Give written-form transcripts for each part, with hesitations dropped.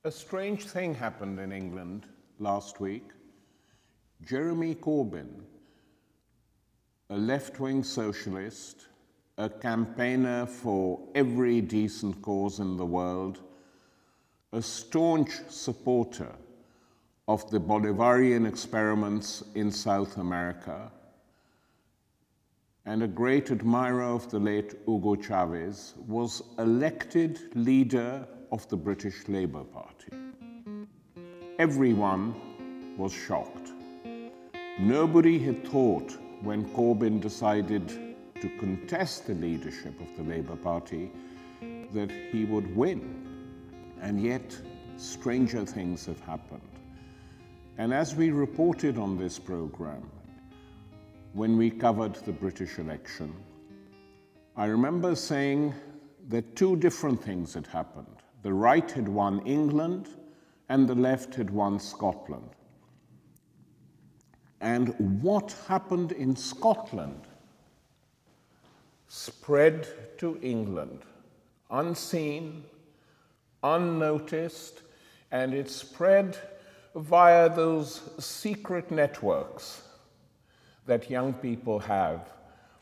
A strange thing happened in England last week. Jeremy Corbyn, a left-wing socialist, a campaigner for every decent cause in the world, a staunch supporter of the Bolivarian experiments in South America, and a great admirer of the late Hugo Chavez, was elected leader of the British Labour Party. Everyone was shocked. Nobody had thought, when Corbyn decided to contest the leadership of the Labour Party, that he would win. And yet, stranger things have happened. And as we reported on this programme, when we covered the British election, I remember saying that two different things had happened. The right had won England and the left had won Scotland. And what happened in Scotland spread to England, unseen, unnoticed, and it spread via those secret networks that young people have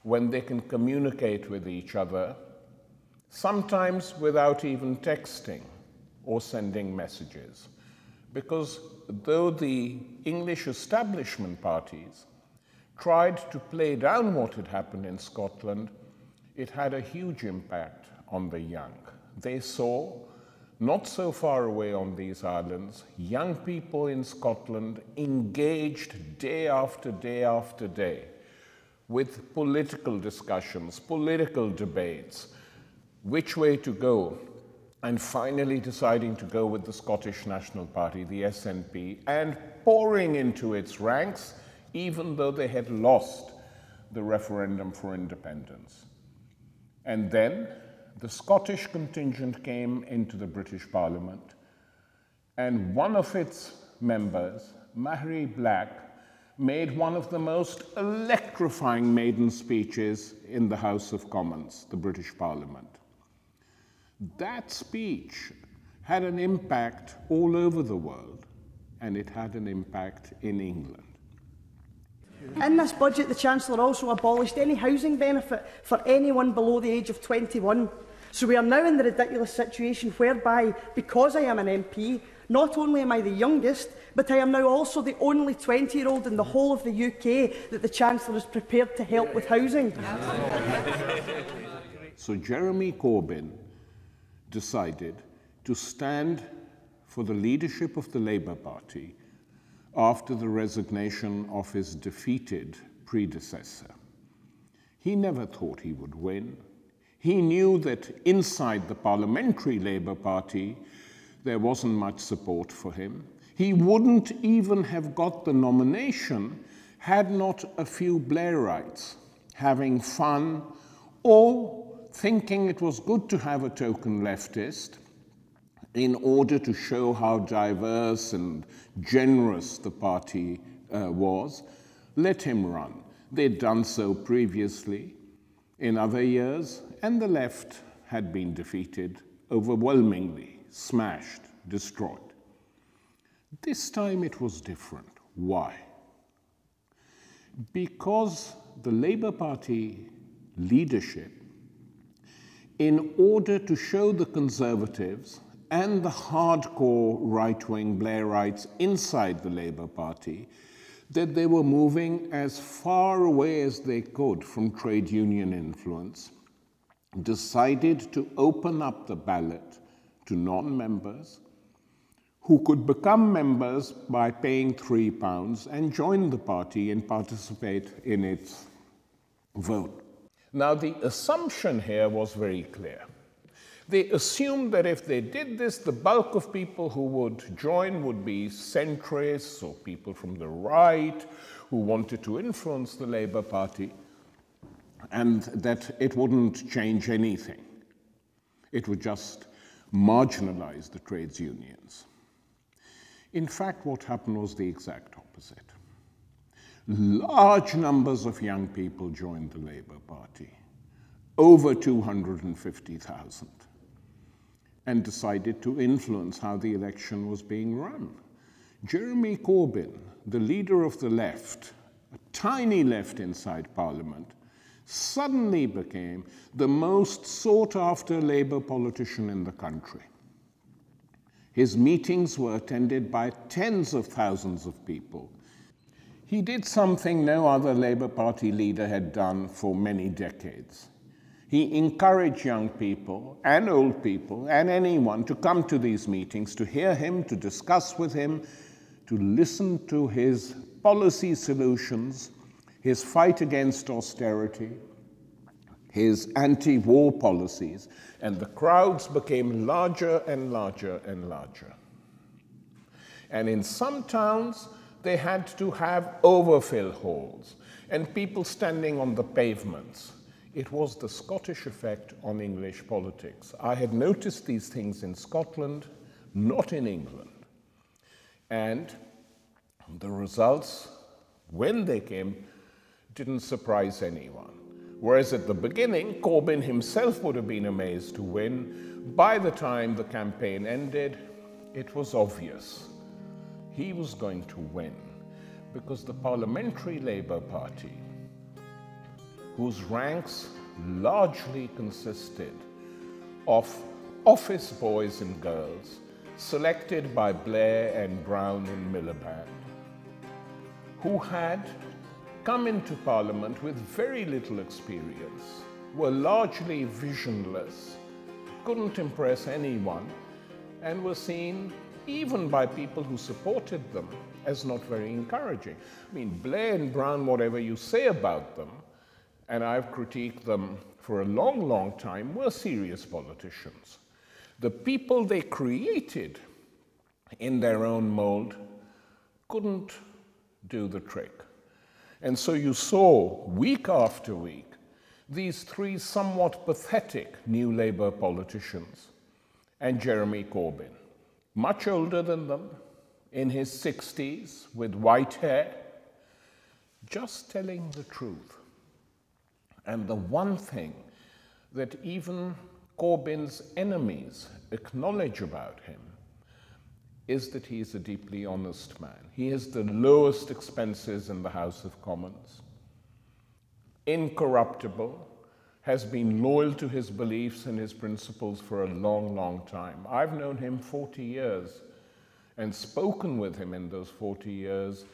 when they can communicate with each other, sometimes without even texting or sending messages. Because though the English establishment parties tried to play down what had happened in Scotland, it had a huge impact on the young. They saw, not so far away on these islands, young people in Scotland engaged day after day after day with political discussions, political debates, which way to go, and finally deciding to go with the Scottish National Party, the SNP, and pouring into its ranks, even though they had lost the referendum for independence. And then the Scottish contingent came into the British Parliament, and one of its members, Mhairi Black, made one of the most electrifying maiden speeches in the House of Commons, the British Parliament. That speech had an impact all over the world, and it had an impact in England. In this budget, the Chancellor also abolished any housing benefit for anyone below the age of 21. So we are now in the ridiculous situation whereby, because I am an MP, not only am I the youngest, but I am now also the only 20-year-old in the whole of the UK that the Chancellor is prepared to help with housing. So Jeremy Corbyn decided to stand for the leadership of the Labour Party after the resignation of his defeated predecessor. He never thought he would win. He knew that inside the parliamentary Labour Party there wasn't much support for him. He wouldn't even have got the nomination had not a few Blairites having fun or thinking it was good to have a token leftist in order to show how diverse and generous the party was, let him run. They'd done so previously in other years, and the left had been defeated overwhelmingly, smashed, destroyed. This time it was different. Why? Because the Labour Party leadership, in order to show the Conservatives and the hardcore right-wing Blairites inside the Labour Party that they were moving as far away as they could from trade union influence, decided to open up the ballot to non-members who could become members by paying £3 and join the party and participate in its vote. Now, the assumption here was very clear. They assumed that if they did this, the bulk of people who would join would be centrists or people from the right who wanted to influence the Labour Party, and that it wouldn't change anything. It would just marginalize the trades unions. In fact, what happened was the exact opposite. Large numbers of young people joined the Labour Party, over 250,000. and decided to influence how the election was being run. Jeremy Corbyn, the leader of the left, a tiny left inside Parliament, suddenly became the most sought-after Labour politician in the country. His meetings were attended by tens of thousands of people. He did something no other Labour Party leader had done for many decades. He encouraged young people and old people and anyone to come to these meetings, to hear him, to discuss with him, to listen to his policy solutions, his fight against austerity, his anti-war policies, and the crowds became larger and larger and larger. And in some towns, they had to have overfill halls and people standing on the pavements. It was the Scottish effect on English politics. I had noticed these things in Scotland, not in England. And the results, when they came, didn't surprise anyone. Whereas at the beginning, Corbyn himself would have been amazed to win. By the time the campaign ended, it was obvious he was going to win, because the Parliamentary Labour Party, whose ranks largely consisted of office boys and girls selected by Blair and Brown and Miliband, who had come into Parliament with very little experience, were largely visionless, couldn't impress anyone, and were seen, even by people who supported them, as not very encouraging. I mean, Blair and Brown, whatever you say about them, and I've critiqued them for a long, long time, were serious politicians. The people they created in their own mold couldn't do the trick. And so you saw, week after week, these three somewhat pathetic new Labour politicians and Jeremy Corbyn, much older than them, in his 60s, with white hair, just telling the truth. And the one thing that even Corbyn's enemies acknowledge about him is that he is a deeply honest man. He has the lowest expenses in the House of Commons, incorruptible, has been loyal to his beliefs and his principles for a long, long time. I've known him 40 years and spoken with him in those 40 years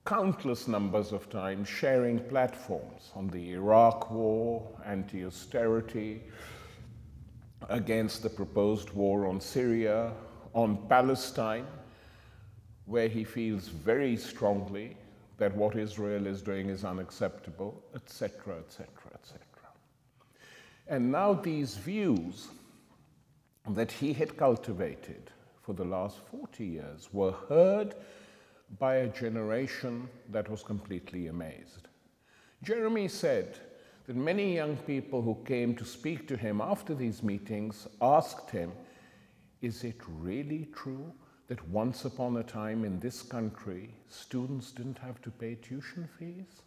countless numbers of times, sharing platforms on the Iraq war, anti-austerity, against the proposed war on Syria, on Palestine, where he feels very strongly that what Israel is doing is unacceptable, etc., etc., etc. And now these views that he had cultivated for the last 40 years were heard by a generation that was completely amazed. Jeremy said that many young people who came to speak to him after these meetings asked him, is it really true that once upon a time in this country, students didn't have to pay tuition fees?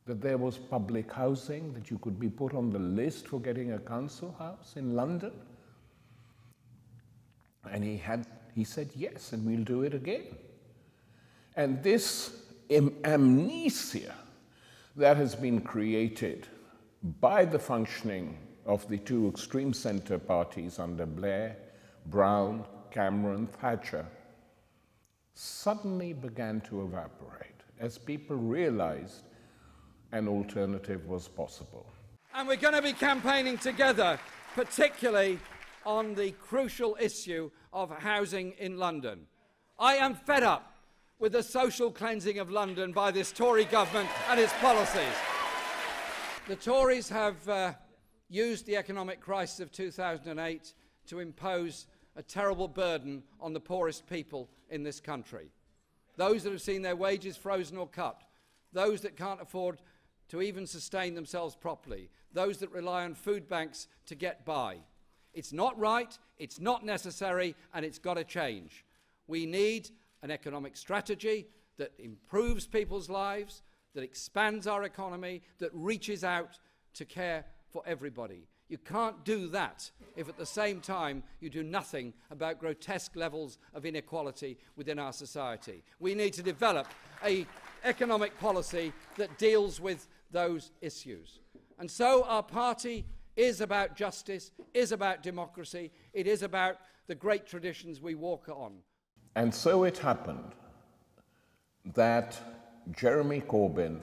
That there was public housing, that you could be put on the list for getting a council house in London? And he said, yes, and we'll do it again. And this amnesia that has been created by the functioning of the two extreme centre parties under Blair, Brown, Cameron, Thatcher, suddenly began to evaporate as people realized an alternative was possible. And we're going to be campaigning together, particularly on the crucial issue of housing in London. I am fed up with the social cleansing of London by this Tory government and its policies. The Tories have used the economic crisis of 2008 to impose a terrible burden on the poorest people in this country. Those that have seen their wages frozen or cut, those that can't afford to even sustain themselves properly, those that rely on food banks to get by. It's not right, it's not necessary, and it's got to change. We need an economic strategy that improves people's lives, that expands our economy, that reaches out to care for everybody. You can't do that if at the same time you do nothing about grotesque levels of inequality within our society. We need to develop an economic policy that deals with those issues. And so our party is about justice, is about democracy, it is about the great traditions we walk on. And so it happened that Jeremy Corbyn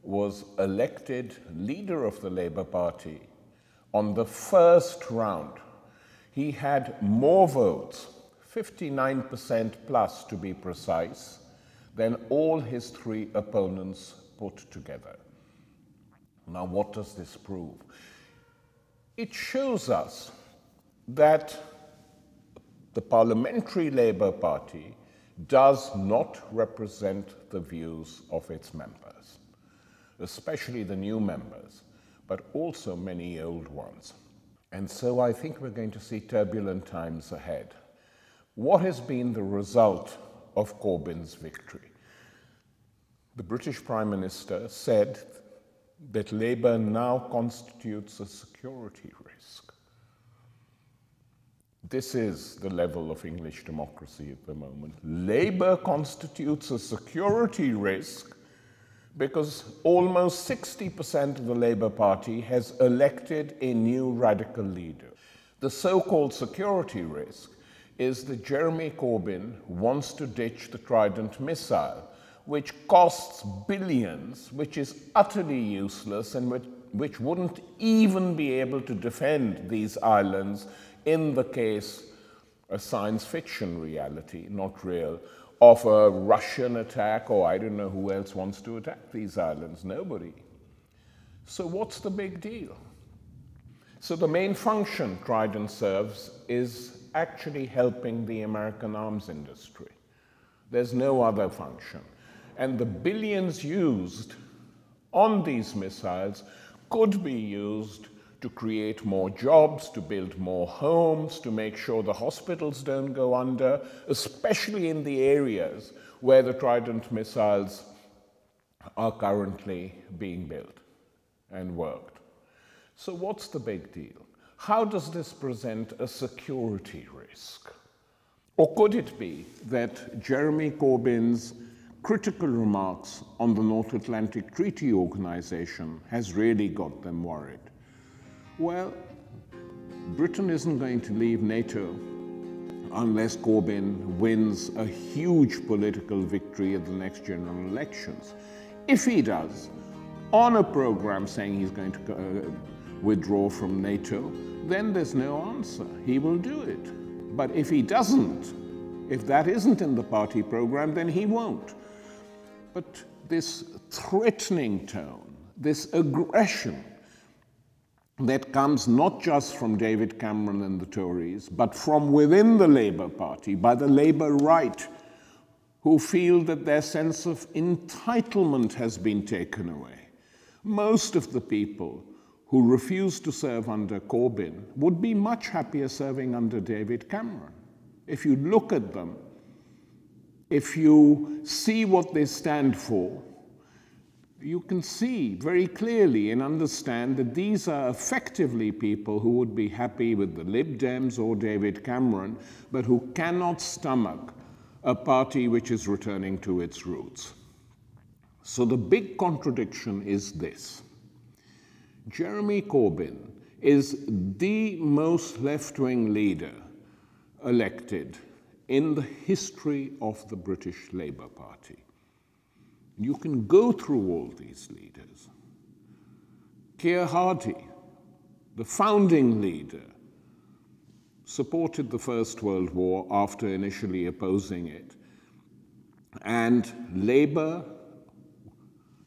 was elected leader of the Labour Party on the first round. He had more votes, 59% plus to be precise, than all his three opponents put together. Now, what does this prove? It shows us that the Parliamentary Labour Party does not represent the views of its members, especially the new members, but also many old ones. And so I think we're going to see turbulent times ahead. What has been the result of Corbyn's victory? The British Prime Minister said that Labour now constitutes a security risk. This is the level of English democracy at the moment. Labour constitutes a security risk because almost 60% of the Labour Party has elected a new radical leader. The so-called security risk is that Jeremy Corbyn wants to ditch the Trident missile, which costs billions, which is utterly useless and which wouldn't even be able to defend these islands in the case, a science fiction reality, not real, of a Russian attack, or I don't know who else wants to attack these islands, nobody. So what's the big deal? So the main function Trident serves is actually helping the American arms industry. There's no other function. And the billions used on these missiles could be used to create more jobs, to build more homes, to make sure the hospitals don't go under, especially in the areas where the Trident missiles are currently being built and worked. So what's the big deal? How does this present a security risk? Or could it be that Jeremy Corbyn's critical remarks on the North Atlantic Treaty Organization has really got them worried? Well, Britain isn't going to leave NATO unless Corbyn wins a huge political victory at the next general elections. If he does, on a program saying he's going to withdraw from NATO, then there's no answer. He will do it. But if he doesn't, if that isn't in the party program, then he won't. But this threatening tone, this aggression that comes not just from David Cameron and the Tories, but from within the Labour Party, by the Labour right, who feel that their sense of entitlement has been taken away. Most of the people who refuse to serve under Corbyn would be much happier serving under David Cameron. If you look at them, if you see what they stand for, you can see very clearly and understand that these are effectively people who would be happy with the Lib Dems or David Cameron, but who cannot stomach a party which is returning to its roots. So the big contradiction is this. Jeremy Corbyn is the most left-wing leader elected in the history of the British Labour Party. You can go through all these leaders. Keir Hardie, the founding leader, supported the First World War after initially opposing it. And Labour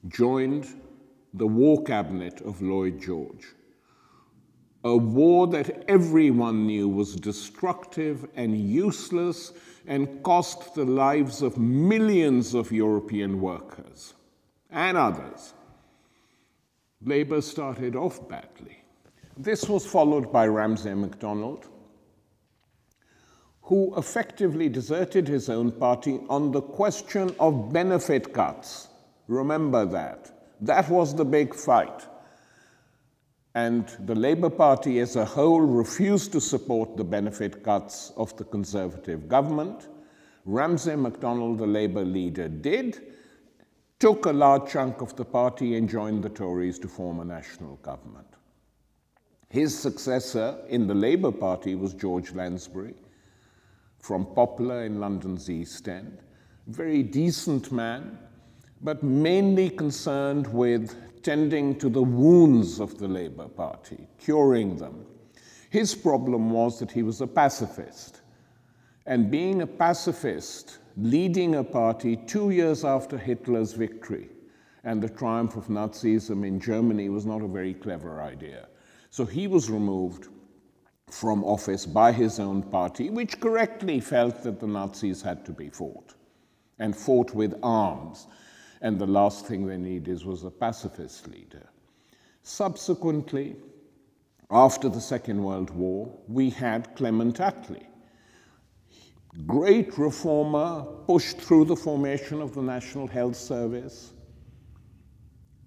joined the war cabinet of Lloyd George. A war that everyone knew was destructive and useless and cost the lives of millions of European workers and others. Labour started off badly. This was followed by Ramsay MacDonald, who effectively deserted his own party on the question of benefit cuts. Remember that. That was the big fight. and the Labour Party as a whole refused to support the benefit cuts of the Conservative government. Ramsay MacDonald, the Labour leader, did, took a large chunk of the party and joined the Tories to form a national government. His successor in the Labour Party was George Lansbury, from Poplar in London's East End. Very decent man, but mainly concerned with tending to the wounds of the Labour Party, curing them. His problem was that he was a pacifist. And being a pacifist, leading a party 2 years after Hitler's victory and the triumph of Nazism in Germany was not a very clever idea. So he was removed from office by his own party, which correctly felt that the Nazis had to be fought, and fought with arms. And the last thing they needed was a pacifist leader. Subsequently, after the Second World War, we had Clement Attlee. Great reformer, pushed through the formation of the National Health Service,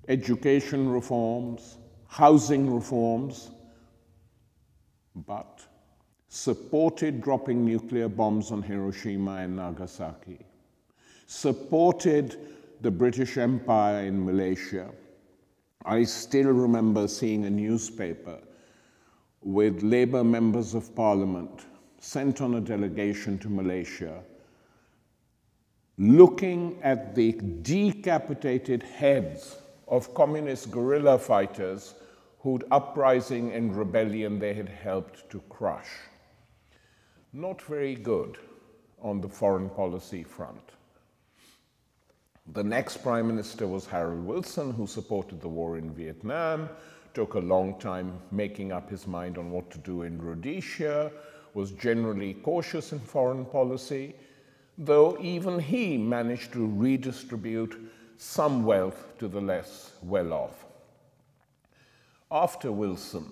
education reforms, housing reforms, but supported dropping nuclear bombs on Hiroshima and Nagasaki, supported the British Empire in Malaysia. I still remember seeing a newspaper with Labour members of Parliament sent on a delegation to Malaysia, looking at the decapitated heads of communist guerrilla fighters whose uprising and rebellion they had helped to crush. Not very good on the foreign policy front. The next Prime Minister was Harold Wilson, who supported the war in Vietnam, took a long time making up his mind on what to do in Rhodesia, was generally cautious in foreign policy, though even he managed to redistribute some wealth to the less well-off. After Wilson,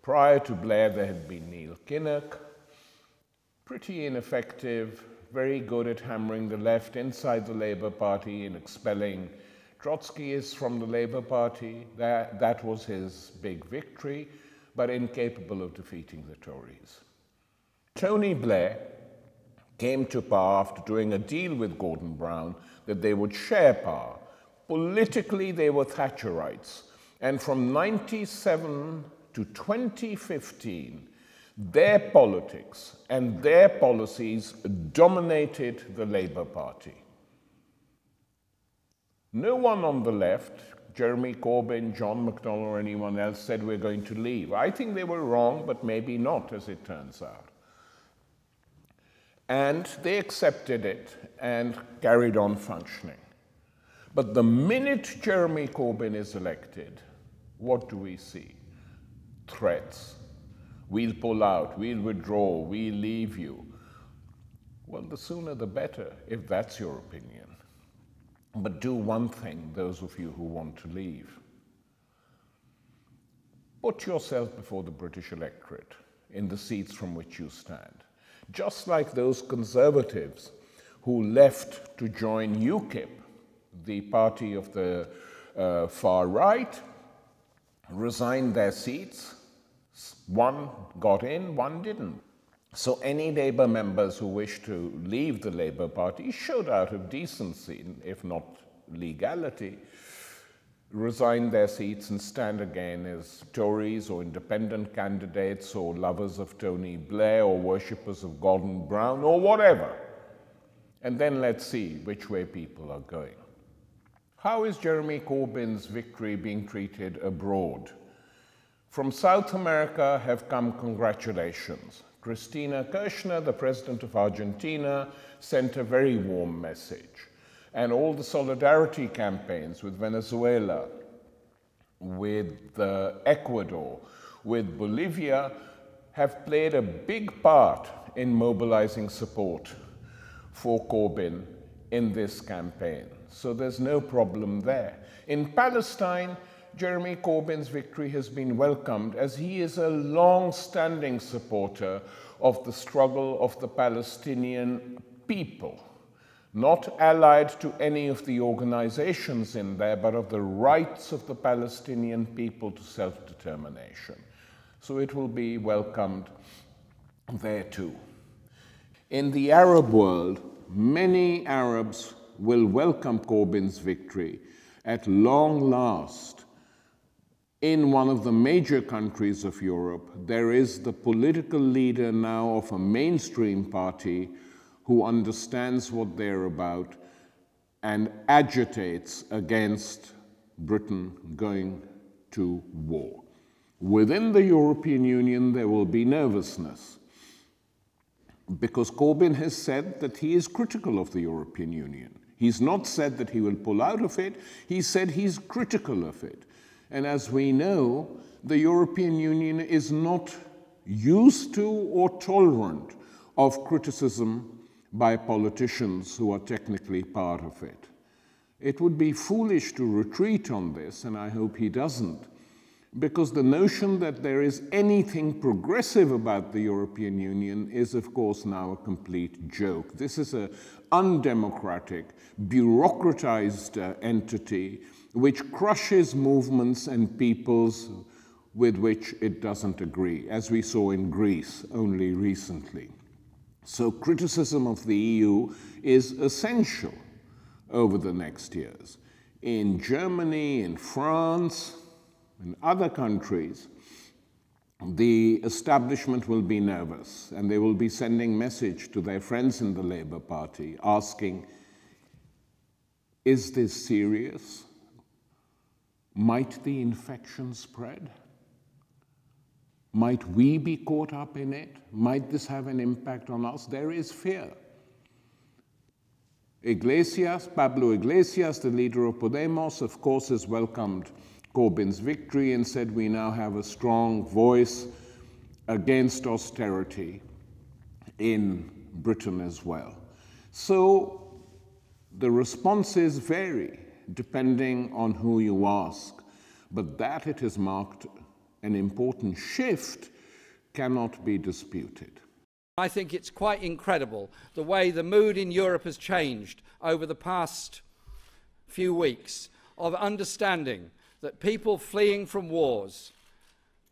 prior to Blair, there had been Neil Kinnock, pretty ineffective, very good at hammering the left inside the Labour Party and expelling Trotskyists from the Labour Party. That was his big victory, but incapable of defeating the Tories. Tony Blair came to power after doing a deal with Gordon Brown that they would share power. Politically, they were Thatcherites. And from 1997 to 2015, their politics and their policies dominated the Labour Party. No one on the left, Jeremy Corbyn, John McDonnell, or anyone else said we're going to leave. I think they were wrong, but maybe not, as it turns out. And they accepted it and carried on functioning. But the minute Jeremy Corbyn is elected, what do we see? Threats. We'll pull out, we'll withdraw, we'll leave you. Well, the sooner the better, if that's your opinion. But do one thing, those of you who want to leave. Put yourself before the British electorate in the seats from which you stand. Just like those Conservatives who left to join UKIP, the party of the far right, resigned their seats. One got in, one didn't. So any Labour members who wish to leave the Labour Party should, out of decency, if not legality, resign their seats and stand again as Tories or independent candidates or lovers of Tony Blair or worshippers of Gordon Brown or whatever. And then let's see which way people are going. How is Jeremy Corbyn's victory being treated abroad? From South America have come congratulations. Cristina Kirchner, the president of Argentina, sent a very warm message. And all the solidarity campaigns with Venezuela, with Ecuador, with Bolivia, have played a big part in mobilizing support for Corbyn in this campaign. So there's no problem there. In Palestine, Jeremy Corbyn's victory has been welcomed as he is a long-standing supporter of the struggle of the Palestinian people, not allied to any of the organizations in there, but of the rights of the Palestinian people to self-determination. So it will be welcomed there too. In the Arab world, many Arabs will welcome Corbyn's victory. At long last, in one of the major countries of Europe, there is the political leader now of a mainstream party who understands what they're about and agitates against Britain going to war. Within the European Union, there will be nervousness, because Corbyn has said that he is critical of the European Union. He's not said that he will pull out of it, he said he's critical of it. And as we know, the European Union is not used to or tolerant of criticism by politicians who are technically part of it. It would be foolish to retreat on this, and I hope he doesn't, because the notion that there is anything progressive about the European Union is, of course, now a complete joke. This is an undemocratic, bureaucratized entity which crushes movements and peoples with which it doesn't agree, as we saw in Greece only recently. So criticism of the EU is essential over the next years. In Germany, in France, in other countries, the establishment will be nervous, and they will be sending message to their friends in the Labour Party asking, is this serious? Might the infection spread? Might we be caught up in it? Might this have an impact on us? There is fear. Pablo Iglesias, the leader of Podemos, of course, has welcomed Corbyn's victory and said we now have a strong voice against austerity in Britain as well. So the responses vary depending on who you ask, but that it has marked an important shift cannot be disputed. I think it's quite incredible the way the mood in Europe has changed over the past few weeks of understanding that people fleeing from wars,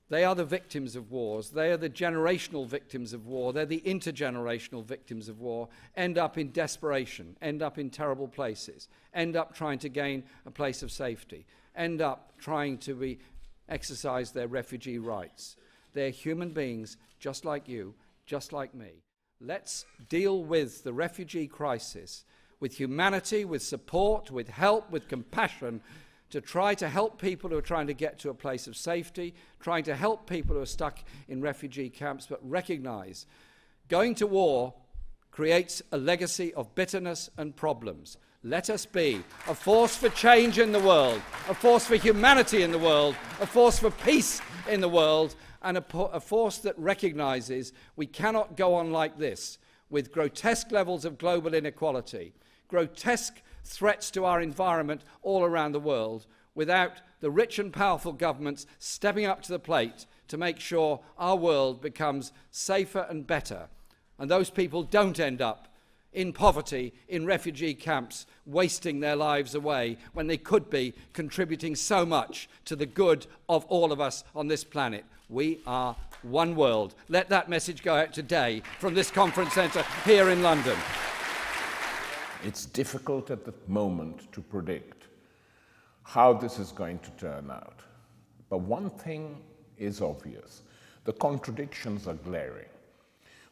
they are the victims of wars, they are the generational victims of war, they're the intergenerational victims of war, end up in desperation, end up in terrible places, end up trying to gain a place of safety, end up trying to exercise their refugee rights. They're human beings just like you, just like me. Let's deal with the refugee crisis with humanity, with support, with help, with compassion, to try to help people who are trying to get to a place of safety, trying to help people who are stuck in refugee camps, but recognize going to war creates a legacy of bitterness and problems. Let us be a force for change in the world, a force for humanity in the world, a force for peace in the world, and a force that recognizes we cannot go on like this with grotesque levels of global inequality, grotesque threats to our environment all around the world, without the rich and powerful governments stepping up to the plate to make sure our world becomes safer and better, and those people don't end up in poverty, in refugee camps, wasting their lives away when they could be contributing so much to the good of all of us on this planet. We are one world. Let that message go out today from this conference centre here in London. It's difficult at the moment to predict how this is going to turn out. But one thing is obvious. The contradictions are glaring.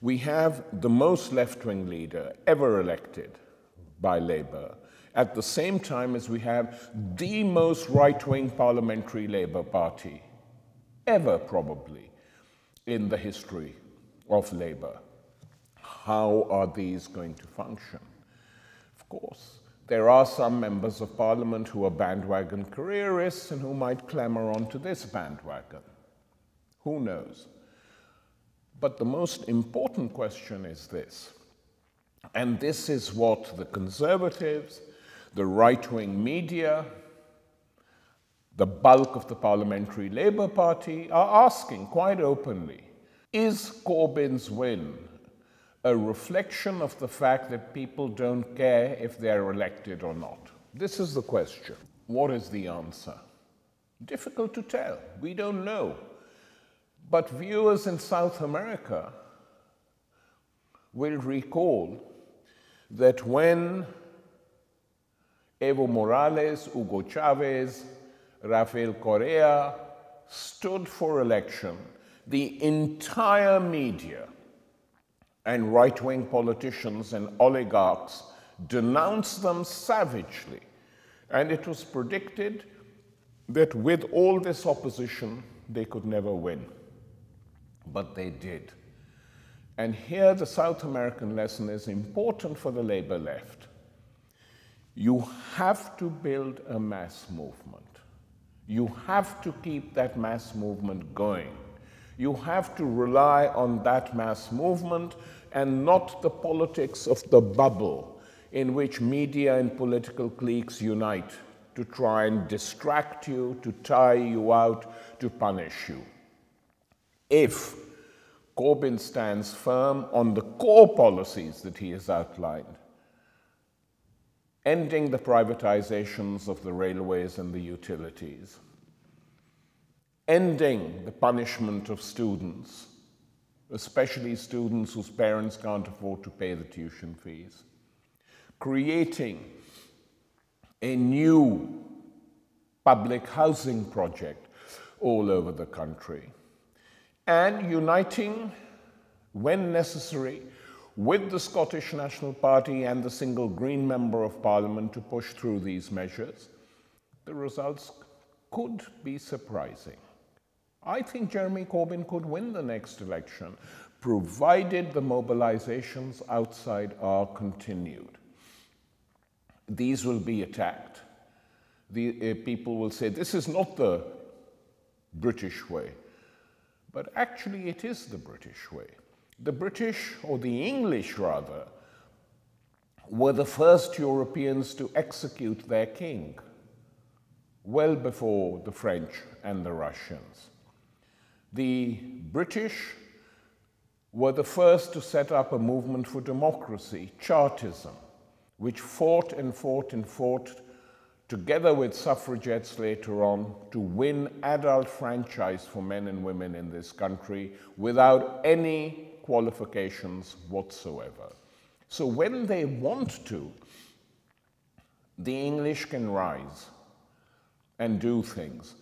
We have the most left-wing leader ever elected by Labour, at the same time as we have the most right-wing parliamentary Labour Party ever, probably, in the history of Labour. How are these going to function? Of course, there are some members of Parliament who are bandwagon careerists and who might clamber onto this bandwagon. Who knows? But the most important question is this, and this is what the Conservatives, the right-wing media, the bulk of the Parliamentary Labour Party are asking quite openly. Is Corbyn's win a reflection of the fact that people don't care if they're elected or not? This is the question. What is the answer? Difficult to tell. We don't know. But viewers in South America will recall that when Evo Morales, Hugo Chavez, Rafael Correa stood for election, the entire media and right-wing politicians and oligarchs denounced them savagely. And it was predicted that with all this opposition, they could never win. But they did. And here the South American lesson is important for the Labour left. You have to build a mass movement. You have to keep that mass movement going. You have to rely on that mass movement and not the politics of the bubble in which media and political cliques unite to try and distract you, to tire you out, to punish you. If Corbyn stands firm on the core policies that he has outlined, ending the privatizations of the railways and the utilities, ending the punishment of students, especially students whose parents can't afford to pay the tuition fees, creating a new public housing project all over the country, and uniting, when necessary, with the Scottish National Party and the single Green Member of Parliament to push through these measures, the results could be surprising. I think Jeremy Corbyn could win the next election, provided the mobilizations outside are continued. These will be attacked. People will say, this is not the British way. But actually it is the British way. The British, or the English rather, were the first Europeans to execute their king, well before the French and the Russians. The British were the first to set up a movement for democracy, Chartism, which fought and fought and fought together with suffragettes later on to win adult franchise for men and women in this country without any qualifications whatsoever. So when they want to, the English can rise and do things.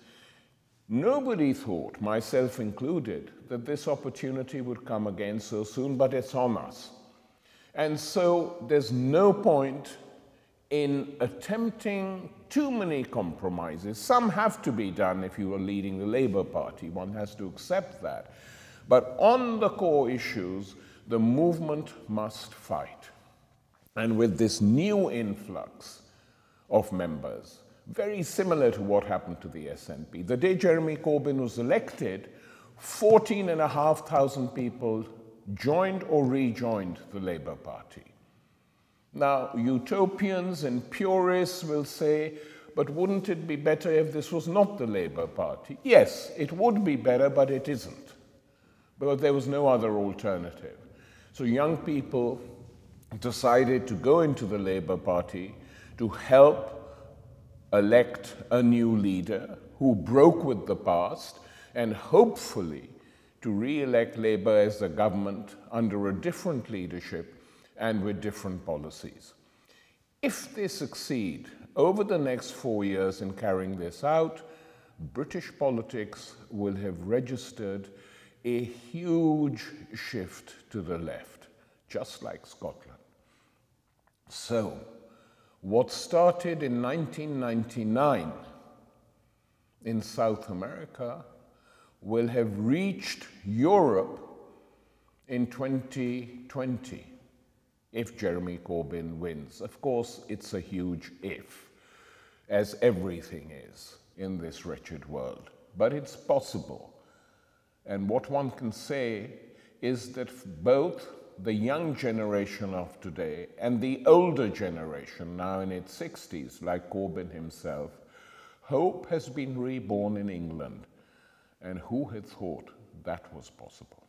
Nobody thought, myself included, that this opportunity would come again so soon, but it's on us. And so there's no point in attempting too many compromises. Some have to be done if you are leading the Labour Party. One has to accept that. But on the core issues, the movement must fight. And with this new influx of members, very similar to what happened to the SNP. The day Jeremy Corbyn was elected, 14,500 people joined or rejoined the Labour Party. Now, utopians and purists will say, but wouldn't it be better if this was not the Labour Party? Yes, it would be better, but it isn't, because there was no other alternative. So young people decided to go into the Labour Party to help elect a new leader who broke with the past and hopefully to re-elect Labour as the government under a different leadership and with different policies. If they succeed over the next 4 years in carrying this out, British politics will have registered a huge shift to the left, just like Scotland. So, what started in 1999 in South America will have reached Europe in 2020 if Jeremy Corbyn wins. Of course, it's a huge if, as everything is in this wretched world. But it's possible. And what one can say is that both the young generation of today and the older generation, now in its 60s, like Corbyn himself, hope has been reborn in England. And who had thought that was possible?